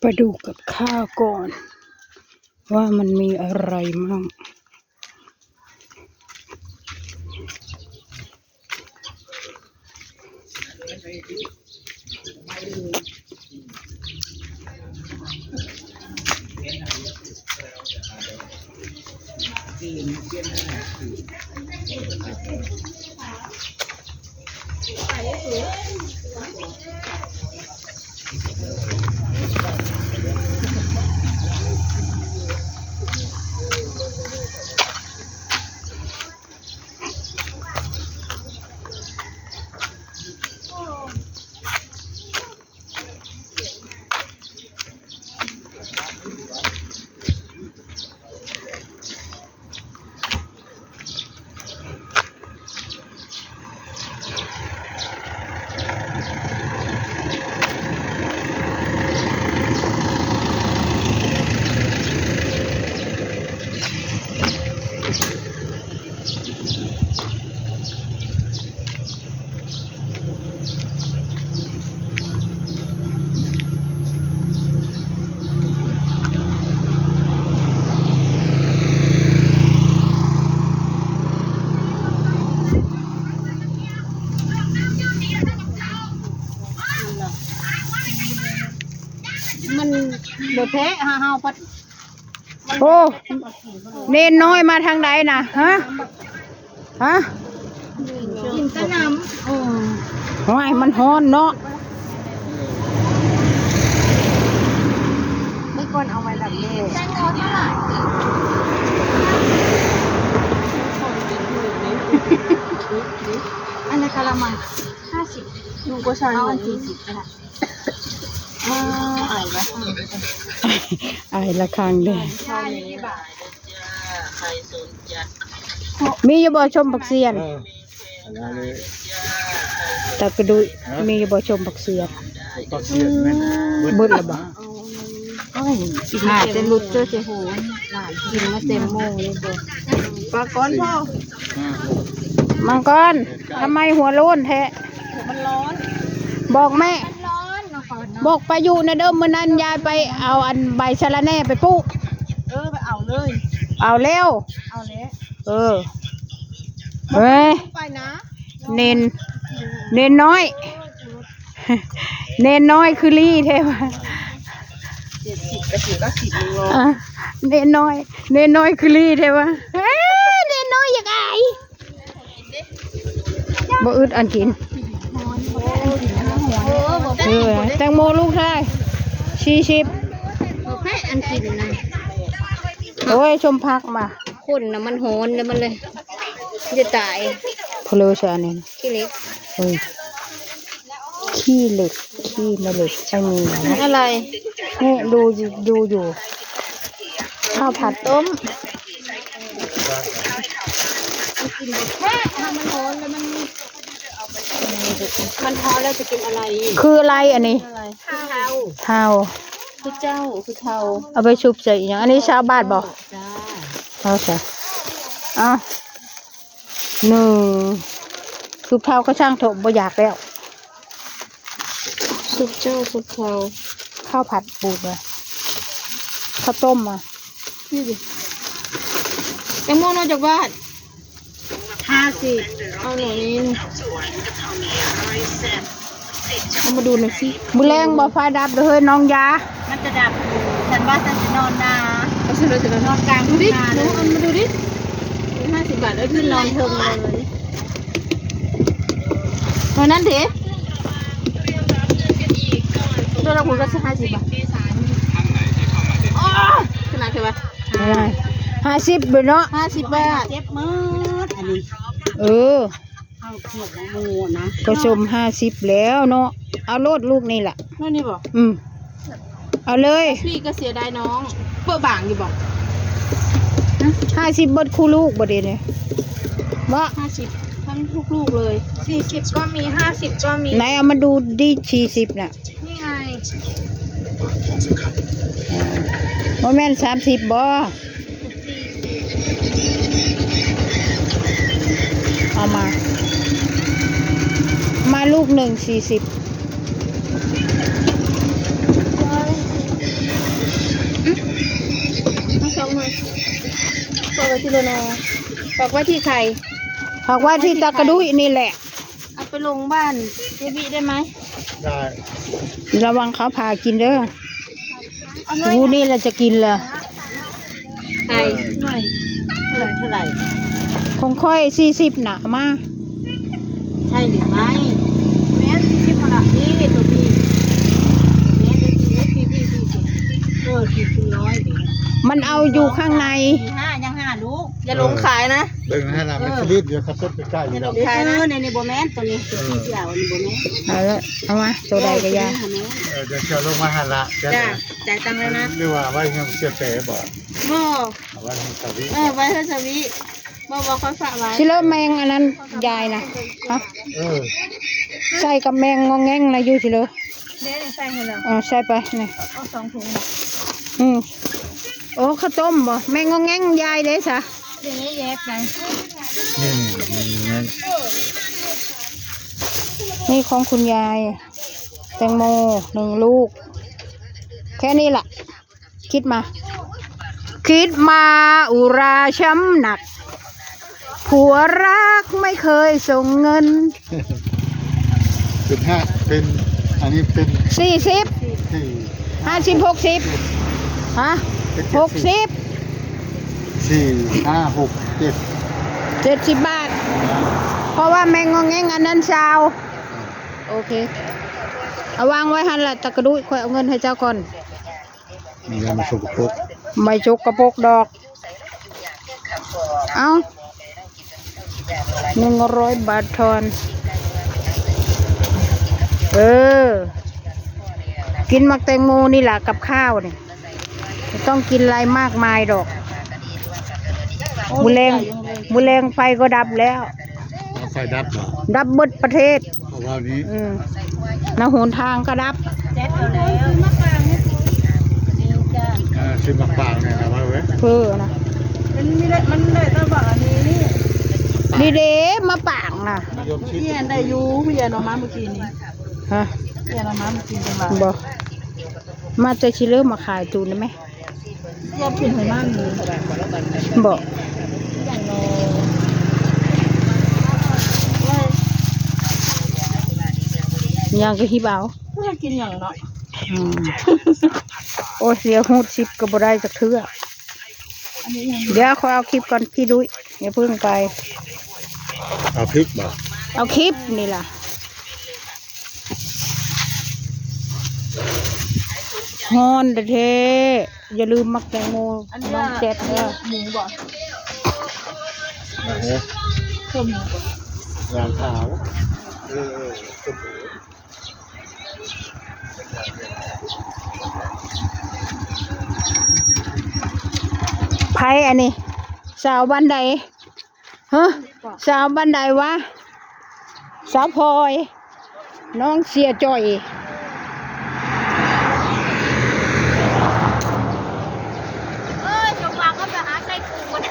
ไปดูกับข้าวก่อนว่ามันมีอะไรมั่งมันเดือดแพ้เฮาพัดโอ้เนนน้อยมาทางใดนะฮะกินแต่น้ำห้อยมันฮ้อนเนาะไม่ก่อนเอาไว้แบบนี้แตงโมเท่าไหร่อันนี้กะละมัง50ลุงก็ใช้เอาอัน40ก็ได้อะไรวะไอ้ละครังเลยมีอยู่บ่ชมผักเสียนตะกระดุยมีอยู่บ่ชมผักเสียนเบิดละบ่จะลุดเจอเสียหูหลานกินมาเต็มโมงเลยเด้อปลาก้อนพ่อมังกรทำไมหัวโล้นแท้มันร้อนบอกแม่ร้อนเนาะบอกไปอยู่ในเดิมมื้อนั้นยายไปเอาอันใบชะละแหน่ไปปลูกไปเอาเลยเอาเร็วเอาแล้วเฮ้ยไปนะเนนน้อยเนนน้อยคือลี่เทวะเนนน้อยคือลี่เทวะเนนน้อยอยากอายบ่อึดอันกินแตงโมลูกชาย40แม่อันกินนะโอ้ยชมพักมาคนนะมันโหนแล้วมันเลยจะตายเพลือชาเนี่ยขี้เล็กขี้เหล็กไม่มีนะอะไรนี่ดูอยู่ข้าวผัดต้มแม่มันโหนแล้วมันพอแล้วจะกินอะไรคืออะไรอันนี้เทาคือเจ้าคือเทาเอาไปชุบใส่อย่างอันนี้ชาวบ้านบอกเอาใส่1ชุบเทาก็ช่างเถอะบ่อยากแล้วซุปเจ้าซุปเทาข้าวผัดปูเลยข้าวต้มมานี่ดิแตงโมนอกจากบ้าน50เอาหน่อยนี้เอามาดูหน่อยสิมือแรงบ่ไฟดับเลยน้องยามันจะดับฉันว่าฉันจะนอนนาเอาฉันจะนอนกลางดูดิดูเอามาดูดิ50 บาทแล้วขึ้นนอนเทิงเลยวันนั้นเถอะตัวเราคุณก็จะ50 บาทขนาดเท่าไหร่50เลยเนาะ50 บาทเจ็บมืออันนี้เอาเขียดโมนะก็ชม50แล้วเนาะเอาโลดลูกนี่แหละนี่บอกเอาเลยพี่ก็เสียดายน้องเปิดบางอยู่บอก50เบิดคู่ลูกบ่เด้เนี่ยว่า50ทั้งทุกลูกเลย40ก็มี50ก็มีไหนเอามาดูดิ40น่ะนี่ไงบ่แม่น30บ่เอามาลูก1 40 ทีละนอฝากไว้ที่ใคร ฝากไว้ที่ตากระดุยนี่แหละ เอาไปลงบ้านเจบีได้ไหม ได้ ระวังเขาพากินเด้อ เอาหน่อย กูนี่เราจะกินเลย ใครหน่อยเท่าไหร่ ของค่อย40น่ะมา ใช่หรือไม่แม่ที่มาละนี่ตัวพี่แม่ได้กินพี่กินน้อยดิ มันเอาอยู่ข้างใน ยังห้าลูกอย่าลงขายนะ เบิ่งให้นะมันสลิดเดี๋ยวขับรถไปใกล้อ อย่า ยู่ ล แล้ว งขายนะในโบแมนตัวนี้ตัวที่เสี่ยวในโบแมน เอาละเอามาตัวใดก็ยา เดี๋ยวเชียวลงมาหันละจะ จ้าจ่ายตังค์เลยนะ หรือว่าไว้ให้เสียเป๋บ่ บ่ เอาไว้ให้สวิ ไว้ให้สวีบ่ค่อยฝากไว้ ชิเลอแมงอันนั้นยายนะฮะ เออ ใส่กับแมงงอแงงนะอยู่ชิเลอ เด้ใส่ให้เรา ใส่ไปนี่ เอา2 ถุง โอ้ข้าวต้มบ่แมงงอแงงยายเด้ซะ เดี๋ยวนี้แยกไป นี่นั่น นี่ของคุณยายแตงโม1 ลูก แค่นี้ล่ะ คิดมาอุราช้ำหนัก ผัวรักไม่เคยส่งเงิน เป็นเป็นอันนี้เป็น 40 ที่ 50 60ฮะ60 70 บาท เพราะว่าแมงงอแงงอันนั้นชาวโอเคเอาวางไว้หันละตะกระดุยค่อยเอาเงินให้เจ้าก่อน มีอะไรมาสุกปุ๊บ ไม่จกกระปกดอกเอา100 บาททอนกินมักแตงโมนี่แหละกับข้าวเนี่ยไม่ต้องกินอะไรมากมายดอกบุแรงไฟก็ดับแล้ว ไฟดับเหรอ ดับเบิดประเทศ เพราะว่านี้ นะหนทางก็ดับ แจ๊ดเอาแล้วมะปรางนี่จ้า ซื้อมะปรางเนี่ยนะว่าเว้ย เพื่อนะ มันได้ต้องบอกอันนี้นี่ ดีเด้มาปางนะ ยมชิด พี่อันได้อยู่พี่อันเอามาเมื่อกี้นี่ ฮะ พี่อันเอามาเมื่อกี้จังหวะ บอกมาจะชิเลอร์มาขายตูนได้ไหม ยอดขึ้นให้มันเลย บอก อย่างโน ยังก็ฮิบเอา ก็กินอย่างเนาะ โอ้ยเสียหูดชิปก็บ่ได้จากเทื่อ อันนี้ยัง เดี๋ยวขอเอาคลิปก่อนพี่ดุ้ยอย่าเพิ่งไป เอาพริกบ่ เอาคลิปนี่ล่ะฮอนเด้อเทอย่าลืมมักแตงโม อันนี้ น้องแจ๊ดเด้อ หมูบ่ นะฮะ เพิ่มหมูบ่ ยางขาวไผอันนี้สาวบ้านใดฮะสาวบ้านใดวะสาวพลอยน้องเสียจ่อยชมวางก็ไปหาใส่กุ้งมัน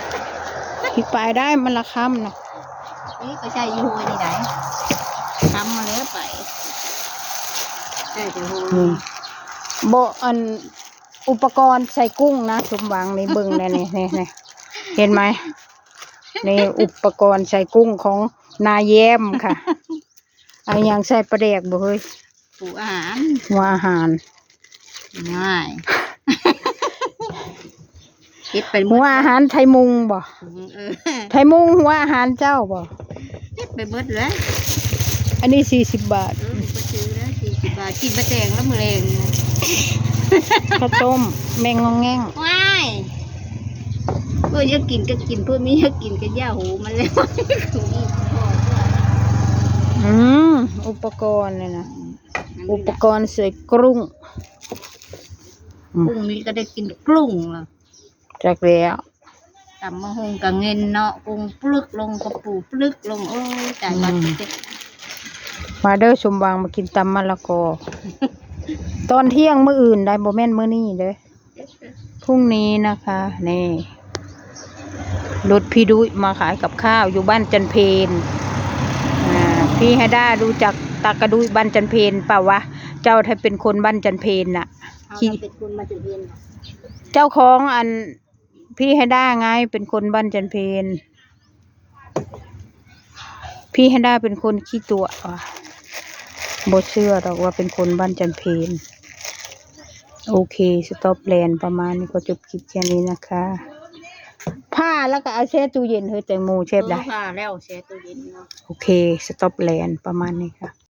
พี่ไปได้มันละค่ำนะ นี่ก็ใช่ยูนี่ไหนทำมาแล้วไปใช่แต่หู โบอันอุปกรณ์ใส่กุ้งนะสมหวังในเบิ่งนี่นี่เห็นไหมในอุปกรณ์ใส่กุ้งของนาแย้มค่ะเอาอย่างใส่ปลาแดกบ่เฮ้ย ปูอาหาร หัวอาหาร ง่ายคิดเป็น หัวอาหารไทยมุงบ่ ไทยมุงหัวอาหารเจ้าบ่ คิดไปเบิดเลย อันนี้40 บาท ก็ซื้อแล้ว40 บาทกินบะแตงแล้วมือแรง ข้าวต้มแมงงองแงง ว้ายเพื่อจะกินก็กินเพื่อไม่จะกินก็ย่าหูมันแล้ว อุปกรณ์เนี่ยนะอุปกรณ์ใส่กรุ้ง กุ้งนี้ก็ได้กินกุ้งละ จากแล้ว ตำมะฮงกับเงินเนาะกุ้งปลึกลงกระปูปลึกลงโอ้ยจ่ายบัตรเด็ก มาเด้อชมวางมากินตำมะละกอ ตอนเที่ยงมื้ออื่นได้บ่แม่นมื้อนี้เด้อพรุ่งนี้นะคะนี่รถพี่ดุยมาขายกับข้าวอยู่บ้านจันเพนพี่ให้ได้รู้จักตากระดุยบ้านจันเพนเปล่าวะเจ้าถ้าเป็นคนบ้านจันเพนน่ะ เอาเราเป็นคนมาจุดเรียน เจ้าของอัน พี่ให้ได้ไงเป็นคนบ้านจันเพนพี่ให้ได้เป็นคนขี้ตัวว่ะบ่เชื่อหรอกว่าเป็นคนบ้านจันเพนโอเคสต็อปแลนประมาณนี้ก็จบคลิปแค่นี้นะคะผ้าแล้วก็เอาแช่ตู้เย็นเฮ้ยแตงโมเชฟได้ ค่ะแล้วแช่ตู้เย็นเนาะ โอเคสต็อปแลนประมาณนี้ค่ะ